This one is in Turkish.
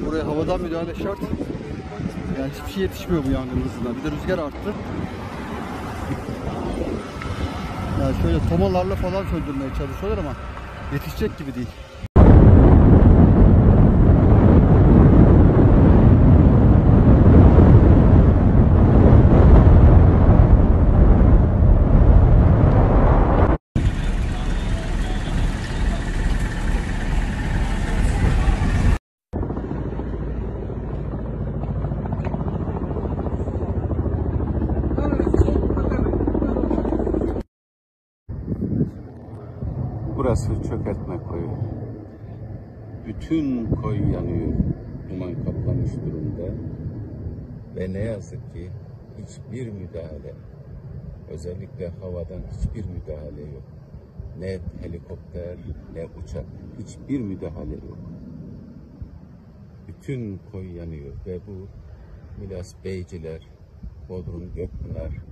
Yani buraya havadan müdahale şart. Yani hiçbir şey yetişmiyor bu yangın hızına. Bir de rüzgar arttı. Yani şöyle tomalarla falan söndürmeye çalışıyorlar ama yetişecek gibi değil. Burası Çökertme koyu. Bütün koy yanıyor. Duman kaplamış durumda. Ve ne yazık ki hiçbir müdahale, özellikle havadan hiçbir müdahale yok. Ne helikopter, ne uçak, hiçbir müdahale yok. Bütün koy yanıyor ve bu Milas Beyciler, Bodrum, Gökpınar,